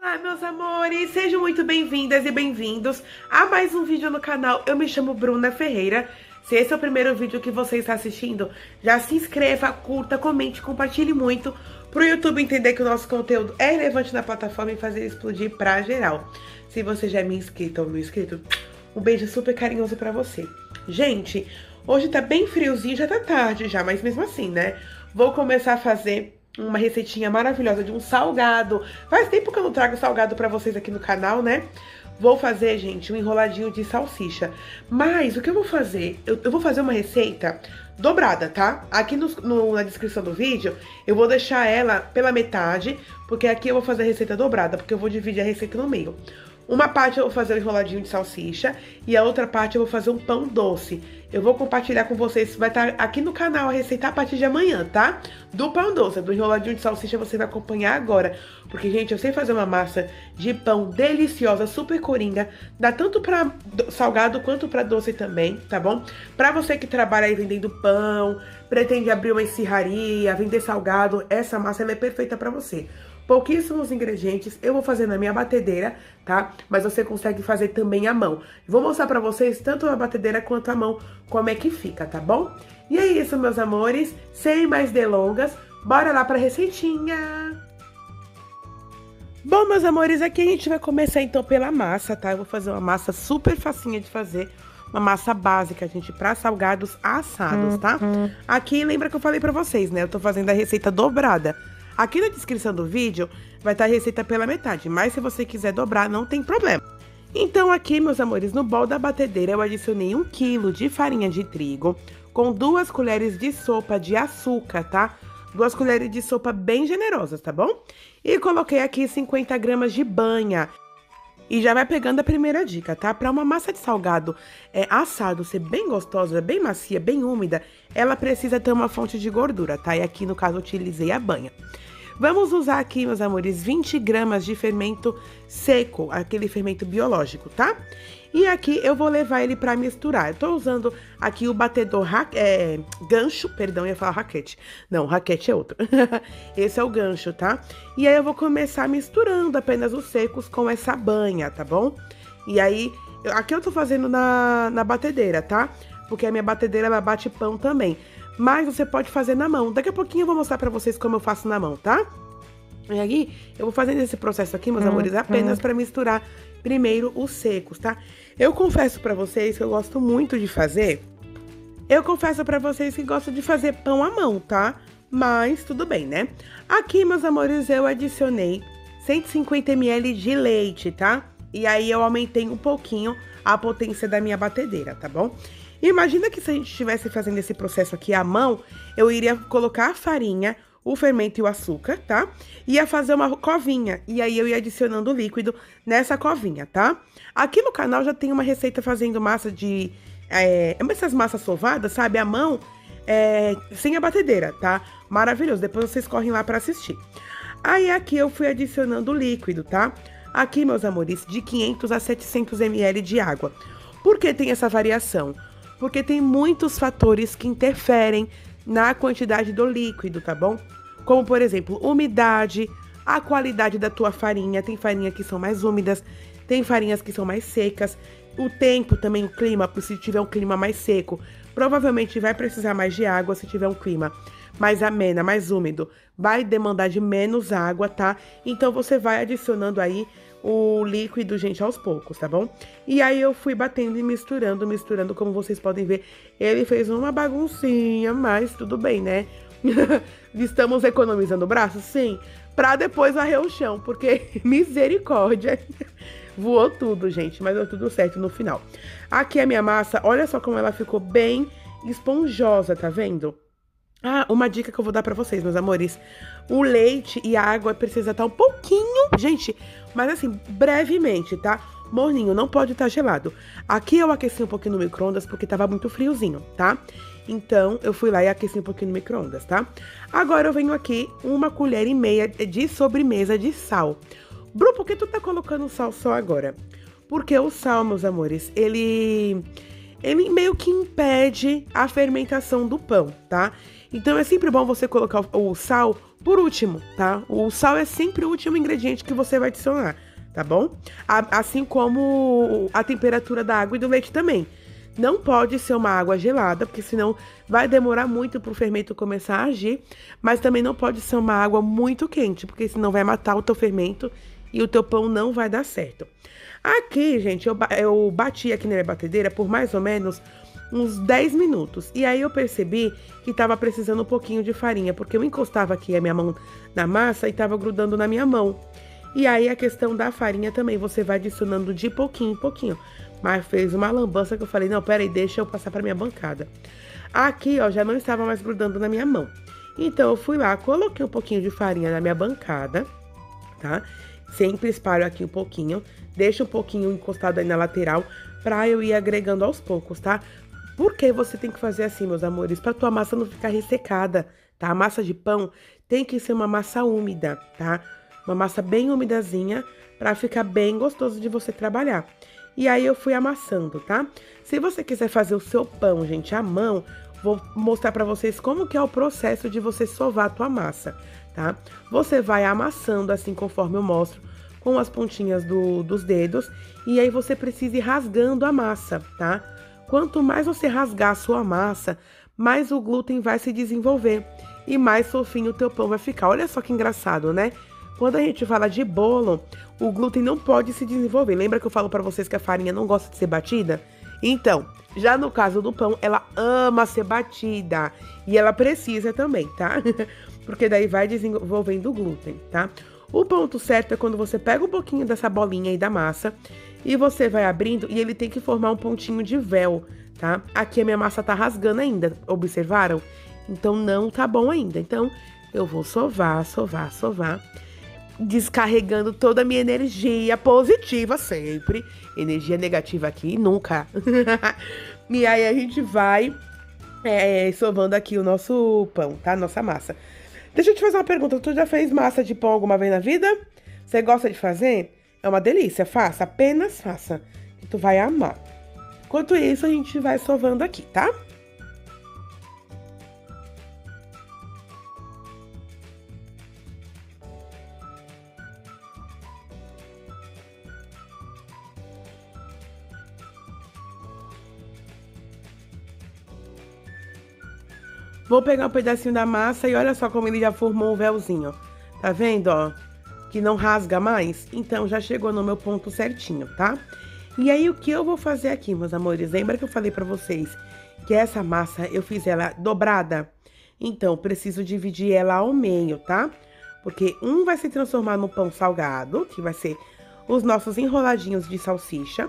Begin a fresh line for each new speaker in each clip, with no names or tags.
Olá, meus amores, sejam muito bem-vindas e bem-vindos a mais um vídeo no canal. Eu me chamo Bruna Ferreira. Se esse é o primeiro vídeo que você está assistindo, já se inscreva, curta, comente, compartilhe muito pro YouTube entender que o nosso conteúdo é relevante na plataforma e fazer explodir pra geral. Se você já é minha inscrita ou meu inscrito, um beijo super carinhoso pra você. Gente, hoje tá bem friozinho, já tá tarde já, mas mesmo assim, né? Vou começar a fazer uma receitinha maravilhosa de um salgado. Faz tempo que eu não trago salgado pra vocês aqui no canal, né? Vou fazer, gente, um enroladinho de salsicha. Mas o que eu vou fazer? Eu vou fazer uma receita dobrada, tá? Aqui na descrição do vídeo, eu vou deixar ela pela metade, porque aqui eu vou fazer a receita dobrada, porque eu vou dividir a receita no meio. Uma parte eu vou fazer um enroladinho de salsicha e a outra parte eu vou fazer um pão doce. Eu vou compartilhar com vocês, vai estar aqui no canal a receita a partir de amanhã, tá? Do pão doce, do enroladinho de salsicha você vai acompanhar agora. Porque, gente, eu sei fazer uma massa de pão deliciosa, super coringa. Dá tanto pra salgado quanto pra doce também, tá bom? Pra você que trabalha aí vendendo pão, pretende abrir uma esfirraria, vender salgado, essa massa ela é perfeita pra você. Pouquíssimos ingredientes, eu vou fazer na minha batedeira, tá? Mas você consegue fazer também à mão. Vou mostrar pra vocês, tanto na batedeira quanto à mão, como é que fica, tá bom? E é isso, meus amores, sem mais delongas, bora lá pra receitinha! Bom, meus amores, aqui a gente vai começar então pela massa, tá? Eu vou fazer uma massa super facinha de fazer, uma massa básica, gente, pra salgados assados, tá? Aqui, lembra que eu falei pra vocês, né? Eu tô fazendo a receita dobrada. Aqui na descrição do vídeo vai estar a receita pela metade, mas se você quiser dobrar, não tem problema. Então aqui, meus amores, no bol da batedeira eu adicionei 1 kg de farinha de trigo com 2 colheres de sopa de açúcar, tá? 2 colheres de sopa bem generosas, tá bom? E coloquei aqui 50 gramas de banha. E já vai pegando a primeira dica, tá? Para uma massa de salgado assado ser bem gostosa, bem macia, bem úmida, ela precisa ter uma fonte de gordura, tá? E aqui, no caso, eu utilizei a banha. Vamos usar aqui, meus amores, 20 gramas de fermento seco, aquele fermento biológico, tá? E aqui eu vou levar ele pra misturar. Eu tô usando aqui o batedor gancho, perdão, eu ia falar raquete. Não, raquete é outro. Esse é o gancho, tá? E aí eu vou começar misturando apenas os secos com essa banha, tá bom? E aí, aqui eu tô fazendo na batedeira, tá? Porque a minha batedeira, ela bate pão também. Mas você pode fazer na mão. Daqui a pouquinho eu vou mostrar pra vocês como eu faço na mão, tá? E aí, eu vou fazendo esse processo aqui, meus amores, apenas pra misturar primeiro os secos, tá? Eu confesso pra vocês que eu gosto muito de fazer. Eu confesso pra vocês que gosto de fazer pão à mão, tá? Mas tudo bem, né? Aqui, meus amores, eu adicionei 150 ml de leite, tá? E aí eu aumentei um pouquinho a potência da minha batedeira, tá bom? Imagina que se a gente estivesse fazendo esse processo aqui à mão, eu iria colocar a farinha, o fermento e o açúcar, tá? Ia fazer uma covinha, e aí eu ia adicionando o líquido nessa covinha, tá? Aqui no canal já tem uma receita fazendo massa de... essas massas sovadas, sabe? À mão, sem a batedeira, tá? Maravilhoso, depois vocês correm lá pra assistir. Aí aqui eu fui adicionando o líquido, tá? Aqui, meus amores, de 500 a 700 ml de água. Por que tem essa variação? Porque tem muitos fatores que interferem na quantidade do líquido, tá bom? Como, por exemplo, umidade, a qualidade da tua farinha. Tem farinha que são mais úmidas, tem farinhas que são mais secas. O tempo também, o clima, se tiver um clima mais seco, provavelmente vai precisar mais de água. Se tiver um clima mais ameno, mais úmido, vai demandar de menos água, tá? Então, você vai adicionando aí o líquido, gente, aos poucos, tá bom? E aí eu fui batendo e misturando, como vocês podem ver. Ele fez uma baguncinha, mas tudo bem, né? Estamos economizando o braço? Sim. Pra depois varrer o chão, porque misericórdia. Voou tudo, gente, mas deu tudo certo no final. Aqui a minha massa, olha só como ela ficou bem esponjosa, tá vendo? Ah, uma dica que eu vou dar pra vocês, meus amores. O leite e a água precisa estar um pouquinho, gente, mas assim, brevemente, tá? Morninho, não pode estar gelado. Aqui eu aqueci um pouquinho no micro-ondas porque tava muito friozinho, tá? Então, eu fui lá e aqueci um pouquinho no micro-ondas, tá? Agora eu venho aqui 1,5 colher de sobremesa de sal. Bru, por que tu tá colocando sal só agora? Porque o sal, meus amores, ele meio que impede a fermentação do pão, tá? Então é sempre bom você colocar o sal por último, tá? O sal é sempre o último ingrediente que você vai adicionar, tá bom? Assim como a temperatura da água e do leite também. Não pode ser uma água gelada, porque senão vai demorar muito para o fermento começar a agir. Mas também não pode ser uma água muito quente, porque senão vai matar o teu fermento e o teu pão não vai dar certo. Aqui, gente, eu bati aqui na minha batedeira por mais ou menos uns 10 minutos. E aí eu percebi que tava precisando um pouquinho de farinha, porque eu encostava aqui a minha mão na massa e tava grudando na minha mão. E aí a questão da farinha também, você vai adicionando de pouquinho em pouquinho. Mas fez uma lambança que eu falei, não, peraí, deixa eu passar pra minha bancada. Aqui, ó, já não estava mais grudando na minha mão. Então eu fui lá, coloquei um pouquinho de farinha na minha bancada, tá? Sempre espalho aqui um pouquinho, deixa um pouquinho encostado aí na lateral, pra eu ir agregando aos poucos, tá? Por que você tem que fazer assim, meus amores? Pra tua massa não ficar ressecada, tá? A massa de pão tem que ser uma massa úmida, tá? Uma massa bem umidazinha, pra ficar bem gostoso de você trabalhar. E aí eu fui amassando, tá? Se você quiser fazer o seu pão, gente, à mão, vou mostrar pra vocês como que é o processo de você sovar a tua massa, tá? Você vai amassando assim conforme eu mostro, com as pontinhas dos dedos, e aí você precisa ir rasgando a massa, tá? Quanto mais você rasgar a sua massa, mais o glúten vai se desenvolver e mais fofinho o teu pão vai ficar. Olha só que engraçado, né? Quando a gente fala de bolo, o glúten não pode se desenvolver. Lembra que eu falo pra vocês que a farinha não gosta de ser batida? Então, já no caso do pão, ela ama ser batida. E ela precisa também, tá? Porque daí vai desenvolvendo o glúten, tá? O ponto certo é quando você pega um pouquinho dessa bolinha aí da massa e você vai abrindo e ele tem que formar um pontinho de véu, tá? Aqui a minha massa tá rasgando ainda, observaram? Então não tá bom ainda. Então eu vou sovar, sovar, sovar, descarregando toda a minha energia positiva sempre. Energia negativa aqui, nunca. E aí a gente vai sovando aqui o nosso pão, tá? Nossa massa. Deixa eu te fazer uma pergunta. Tu já fez massa de pão alguma vez na vida? Você gosta de fazer? É uma delícia. Faça, apenas faça, que tu vai amar. Enquanto isso, a gente vai sovando aqui, tá? Vou pegar um pedacinho da massa e olha só como ele já formou um véuzinho. Tá vendo, ó? Que não rasga mais? Então, já chegou no meu ponto certinho, tá? E aí, o que eu vou fazer aqui, meus amores? Lembra que eu falei pra vocês que essa massa, eu fiz ela dobrada? Então, preciso dividir ela ao meio, tá? Porque um vai se transformar no pão salgado, que vai ser os nossos enroladinhos de salsicha.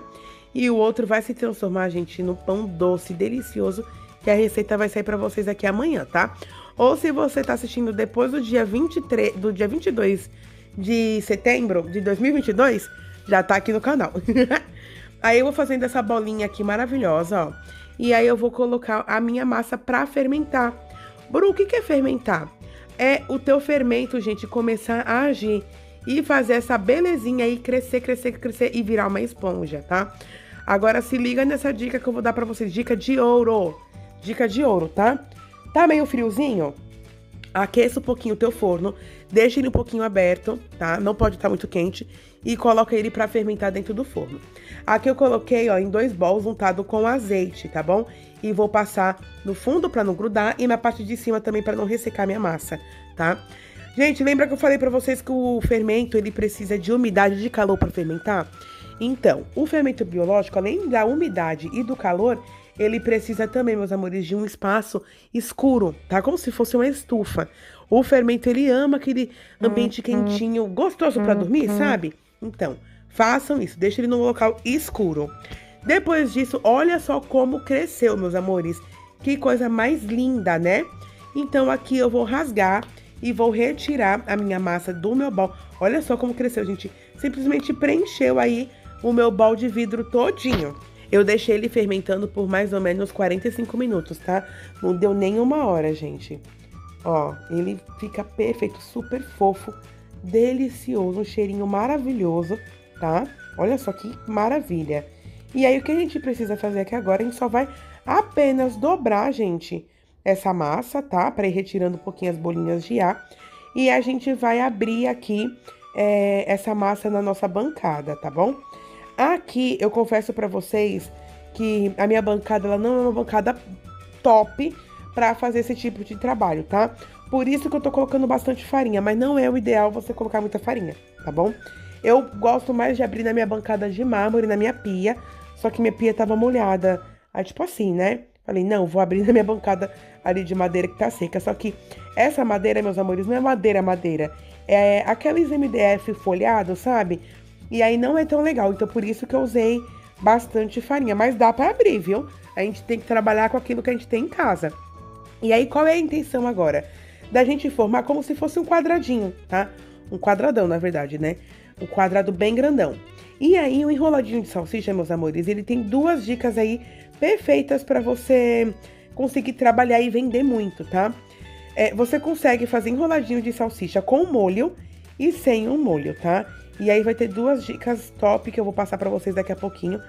E o outro vai se transformar, gente, no pão doce, delicioso, que a receita vai sair pra vocês aqui amanhã, tá? Ou se você tá assistindo depois do dia 22 de setembro de 2022, já tá aqui no canal. Aí eu vou fazendo essa bolinha aqui maravilhosa, ó. E aí eu vou colocar a minha massa pra fermentar. Bru, o que é fermentar? É o teu fermento, gente, começar a agir e fazer essa belezinha aí crescer, crescer, crescer e virar uma esponja, tá? Agora se liga nessa dica que eu vou dar pra vocês, dica de ouro. Dica de ouro, tá? Tá meio friozinho? Aqueça um pouquinho o teu forno, deixa ele um pouquinho aberto, tá? Não pode estar muito quente e coloca ele pra fermentar dentro do forno. Aqui eu coloquei, ó, em 2 bols untado com azeite, tá bom? E vou passar no fundo pra não grudar e na parte de cima também pra não ressecar minha massa, tá? Gente, lembra que eu falei pra vocês que o fermento, ele precisa de umidade, de calor pra fermentar? Então, o fermento biológico, além da umidade e do calor, ele precisa também, meus amores, de um espaço escuro, tá? Como se fosse uma estufa. O fermento, ele ama aquele ambiente quentinho, gostoso pra dormir, sabe? Então, façam isso, deixem ele num local escuro. Depois disso, olha só como cresceu, meus amores. Que coisa mais linda, né? Então, aqui eu vou rasgar e vou retirar a minha massa do meu bol. Olha só como cresceu, gente. Simplesmente preencheu aí o meu bol de vidro todinho. Eu deixei ele fermentando por mais ou menos 45 minutos, tá? Não deu nem 1 hora, gente. Ó, ele fica perfeito, super fofo, delicioso, um cheirinho maravilhoso, tá? Olha só que maravilha. E aí, o que a gente precisa fazer aqui agora, a gente só vai apenas dobrar, gente, essa massa, tá? Pra ir retirando um pouquinho as bolinhas de ar. e a gente vai abrir aqui essa massa na nossa bancada, tá bom? Aqui eu confesso pra vocês que a minha bancada ela não é uma bancada top pra fazer esse tipo de trabalho, tá? Por isso que eu tô colocando bastante farinha, mas não é o ideal você colocar muita farinha, tá bom? Eu gosto mais de abrir na minha bancada de mármore, na minha pia, só que minha pia tava molhada. Aí, tipo assim, né? Falei, não, vou abrir na minha bancada ali de madeira que tá seca. Só que essa madeira, meus amores, não é madeira. É aqueles MDF folhados, sabe? E aí não é tão legal. Então, por isso que eu usei bastante farinha. Mas dá pra abrir, viu? A gente tem que trabalhar com aquilo que a gente tem em casa. E aí, qual é a intenção agora? Da gente formar como se fosse um quadradinho, tá? Um quadradão, na verdade, né? Um quadrado bem grandão. E aí, o enroladinho de salsicha, meus amores, ele tem duas dicas aí perfeitas para você conseguir trabalhar e vender muito, tá? Você consegue fazer enroladinho de salsicha com molho e sem um molho, tá? E aí vai ter duas dicas top que eu vou passar para vocês daqui a pouquinho.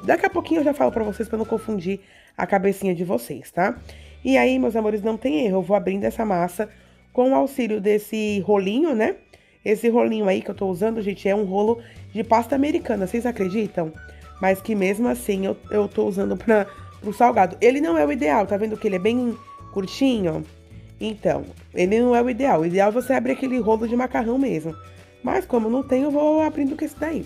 Daqui a pouquinho eu já falo para vocês para não confundir a cabecinha de vocês, tá? E aí, meus amores, não tem erro. Eu vou abrindo essa massa com o auxílio desse rolinho, né? Esse rolinho aí que eu tô usando, gente, é um rolo de pasta americana, vocês acreditam? Mas que mesmo assim eu tô usando pro salgado. Ele não é o ideal, tá vendo que ele é bem curtinho? Então, ele não é o ideal. O ideal é você abrir aquele rolo de macarrão mesmo. Mas como não tem, eu vou abrindo com esse daí.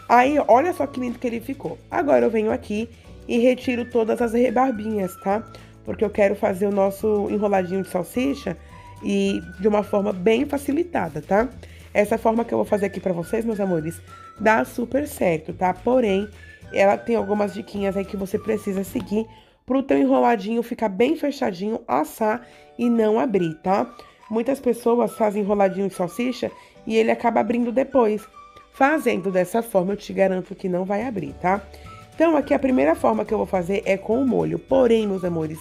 Aí, olha só que lindo que ele ficou. Agora eu venho aqui e retiro todas as rebarbinhas, tá? Porque eu quero fazer o nosso enroladinho de salsicha e de uma forma bem facilitada, tá? Essa forma que eu vou fazer aqui pra vocês, meus amores, dá super certo, tá? Porém, ela tem algumas diquinhas aí que você precisa seguir pro teu enroladinho ficar bem fechadinho, assar e não abrir, tá? Muitas pessoas fazem enroladinho de salsicha e ele acaba abrindo depois. Fazendo dessa forma, eu te garanto que não vai abrir, tá? Então, aqui a primeira forma que eu vou fazer é com o molho. Porém, meus amores,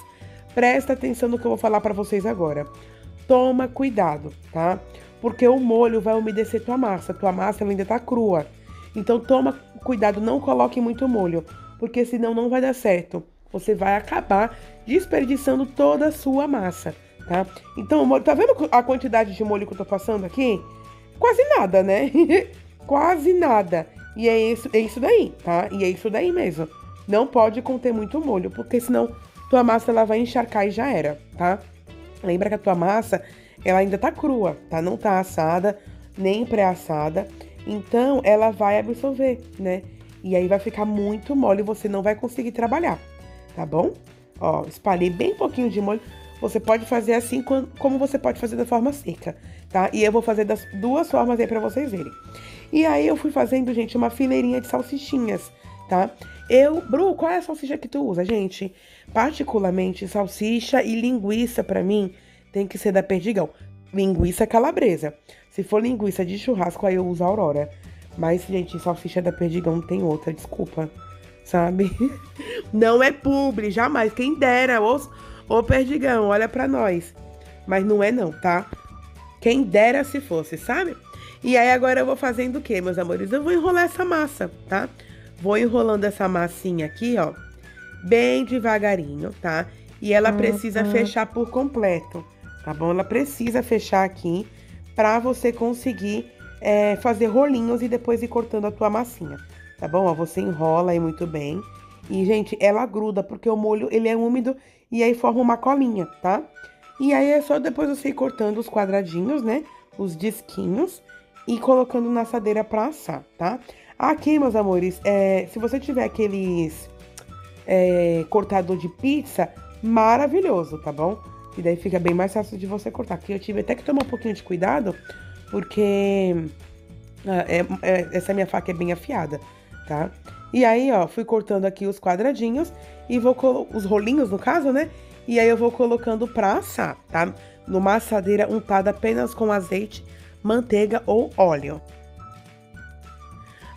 presta atenção no que eu vou falar pra vocês agora. Toma cuidado, tá? Porque o molho vai umedecer tua massa. Tua massa ela ainda tá crua. Então, toma cuidado, não coloque muito molho, porque senão não vai dar certo. Você vai acabar desperdiçando toda a sua massa, tá? Então, o molho, tá vendo a quantidade de molho que eu tô passando aqui? Quase nada, né? Quase nada. E é isso daí, tá? E é isso daí mesmo. Não pode conter muito molho, porque senão tua massa ela vai encharcar e já era, tá? Lembra que a tua massa, ela ainda tá crua, tá? Não tá assada, nem pré-assada. Então, ela vai absorver, né? E aí vai ficar muito mole e você não vai conseguir trabalhar, tá bom? Ó, espalhei bem pouquinho de molho. Você pode fazer assim como você pode fazer da forma seca, tá? E eu vou fazer das duas formas aí pra vocês verem. E aí eu fui fazendo, gente, uma fileirinha de salsichinhas, tá? Bru, qual é a salsicha que tu usa, gente? Particularmente, salsicha e linguiça, pra mim, tem que ser da Perdigão. Linguiça calabresa. Se for linguiça de churrasco, aí eu uso a Aurora. Mas, gente, salsicha da Perdigão não tem outra, desculpa, sabe? Não é publi, jamais. Quem dera, ô Perdigão, olha pra nós. Mas não é não, tá? Quem dera se fosse, sabe? E aí agora eu vou fazendo o quê, meus amores? Eu vou enrolar essa massa, tá? Vou enrolando essa massinha aqui, ó, bem devagarinho, tá? E ela precisa fechar por completo, tá bom? Ela precisa fechar aqui pra você conseguir fazer rolinhos e depois ir cortando a tua massinha, tá bom? Ó, você enrola aí muito bem. E, gente, ela gruda porque o molho, ele é úmido e aí forma uma colinha, tá? E aí é só depois você ir cortando os quadradinhos, né? Os disquinhos e colocando na assadeira pra assar, tá? Aqui, meus amores, se você tiver aqueles cortador de pizza, maravilhoso, tá bom? E daí fica bem mais fácil de você cortar. Aqui eu tive até que tomar um pouquinho de cuidado, porque essa minha faca é bem afiada, tá? E aí, ó, fui cortando aqui os quadradinhos e os rolinhos, no caso, né? E aí eu vou colocando pra assar, tá? Numa assadeira untada apenas com azeite, manteiga ou óleo.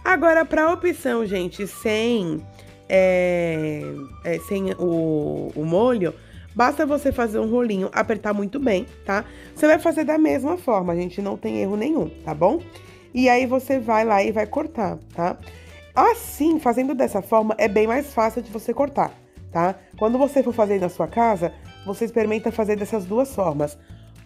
Agora, para opção, gente, sem o molho, basta você fazer um rolinho, apertar muito bem, tá? Você vai fazer da mesma forma, gente, não tem erro nenhum, tá bom? E aí você vai lá e vai cortar, tá? Assim, fazendo dessa forma, é bem mais fácil de você cortar, tá? Quando você for fazer na sua casa, você experimenta fazer dessas duas formas.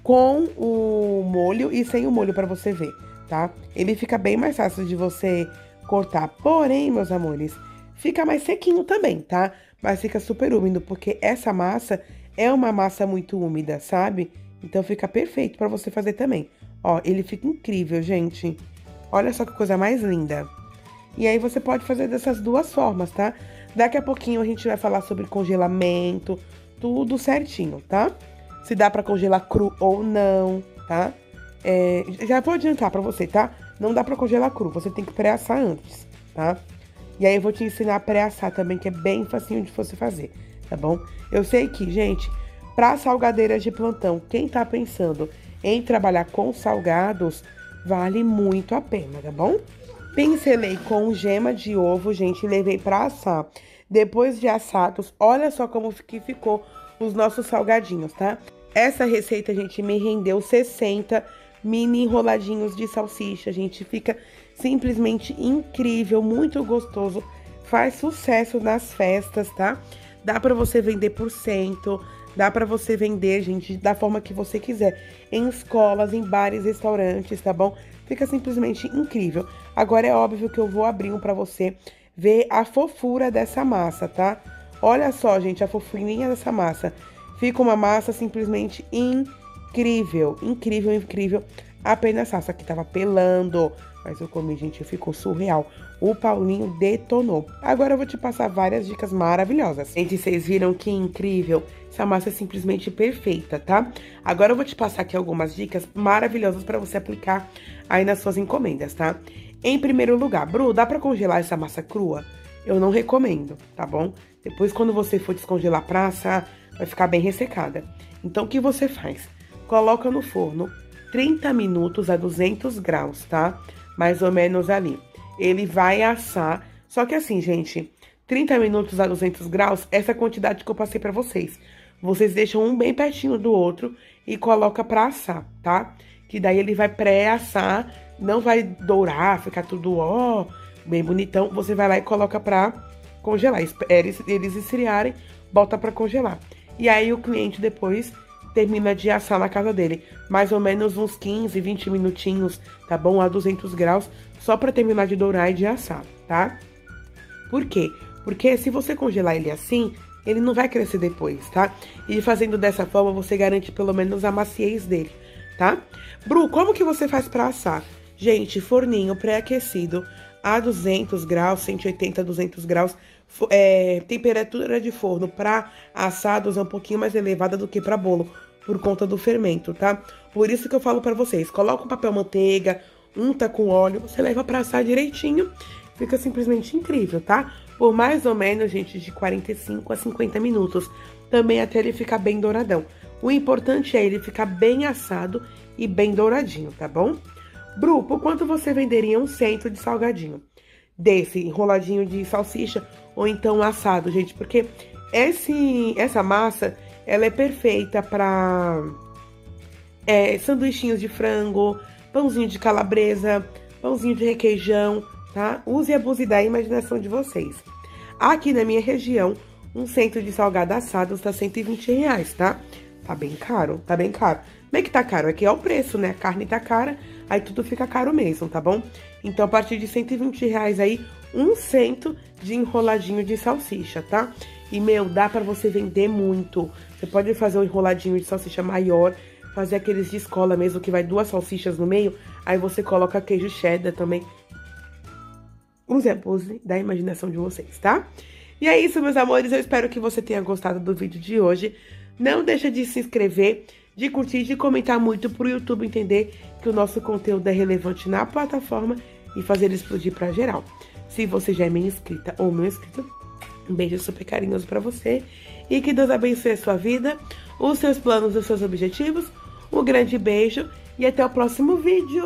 com o molho e sem o molho pra você ver, tá? Ele fica bem mais fácil de você cortar. Porém, meus amores, fica mais sequinho também, tá? Mas fica super úmido, porque essa massa é uma massa muito úmida, sabe? Então fica perfeito pra você fazer também. Ó, ele fica incrível, gente. Olha só que coisa mais linda. E aí você pode fazer dessas duas formas, tá? Daqui a pouquinho a gente vai falar sobre congelamento, tudo certinho, tá? Se dá pra congelar cru ou não, tá? Já vou adiantar pra você, tá? Não dá pra congelar cru, você tem que pré-assar antes, tá? E aí eu vou te ensinar a pré-assar também, que é bem facinho de você fazer, tá bom? Eu sei que, gente, pra salgadeiras de plantão, quem tá pensando em trabalhar com salgados, vale muito a pena, tá bom? Pincelei com gema de ovo, gente, e levei pra assar. Depois de assados, olha só como que ficou os nossos salgadinhos, tá? Essa receita, gente, me rendeu 60 mini enroladinhos de salsicha, gente. Fica simplesmente incrível, muito gostoso. Faz sucesso nas festas, tá? Dá pra você vender por cento, dá pra você vender, gente, da forma que você quiser. Em escolas, em bares, restaurantes, tá bom? Fica simplesmente incrível. Agora é óbvio que eu vou abrir um pra você ver a fofura dessa massa, tá? Olha só, gente, a fofurinha dessa massa. Fica uma massa simplesmente incrível, incrível, incrível. Apenas essa aqui tava pelando, mas eu comi, gente, ficou surreal. O Paulinho detonou. Agora eu vou te passar várias dicas maravilhosas. Gente, vocês viram que incrível? Essa massa é simplesmente perfeita, tá? Agora eu vou te passar aqui algumas dicas maravilhosas pra você aplicar aí nas suas encomendas, tá? Em primeiro lugar, Bru, dá pra congelar essa massa crua? Eu não recomendo, tá bom? Depois, quando você for descongelar pra assar, vai ficar bem ressecada. Então, o que você faz? Coloca no forno 30 minutos a 200 graus, tá? Mais ou menos ali. Ele vai assar, só que assim, gente, 30 minutos a 200 graus, essa quantidade que eu passei pra vocês. Vocês deixam um bem pertinho do outro e coloca pra assar, tá? Que daí ele vai pré-assar, não vai dourar, ficar tudo, ó, bem bonitão. Você vai lá e coloca pra congelar. Espera eles esfriarem, bota pra congelar. E aí o cliente depois termina de assar na casa dele. Mais ou menos uns 15, 20 minutinhos, tá bom? A 200 graus, só pra terminar de dourar e de assar, tá? Por quê? Porque se você congelar ele assim, ele não vai crescer depois, tá? E fazendo dessa forma, você garante pelo menos a maciez dele, tá? Bru, como que você faz pra assar? Gente, forninho pré-aquecido a 200 graus, 180, 200 graus. Temperatura de forno para assados é um pouquinho mais elevada do que para bolo, por conta do fermento, tá? Por isso que eu falo para vocês, coloca um papel manteiga, unta com óleo, você leva para assar direitinho, fica simplesmente incrível, tá? Por mais ou menos, gente, de 45 a 50 minutos, também até ele ficar bem douradão. O importante é ele ficar bem assado e bem douradinho, tá bom? Bru, por quanto você venderia um cento de salgadinho? Desse enroladinho de salsicha ou então assado, gente, porque essa massa, ela é perfeita para sanduichinhos de frango, pãozinho de calabresa, pãozinho de requeijão, tá? Use e abuse da imaginação de vocês. Aqui na minha região, um cento de salgado assado está R$120, tá? Tá bem caro, tá bem caro. Como é que tá caro? Aqui é o preço, né? A carne tá cara, aí tudo fica caro mesmo, tá bom? Então, a partir de R$120 aí, um cento de enroladinho de salsicha, tá? E, meu, dá pra você vender muito. Você pode fazer um enroladinho de salsicha maior, fazer aqueles de escola mesmo, que vai 2 salsichas no meio, aí você coloca queijo cheddar também. Use a abuse da imaginação de vocês, tá? E é isso, meus amores, eu espero que você tenha gostado do vídeo de hoje. Não deixa de se inscrever, de curtir, de comentar muito pro YouTube entender que o nosso conteúdo é relevante na plataforma e fazer ele explodir pra geral. Se você já é minha inscrita ou meu inscrito, um beijo super carinhoso pra você e que Deus abençoe a sua vida, os seus planos e os seus objetivos. Um grande beijo e até o próximo vídeo!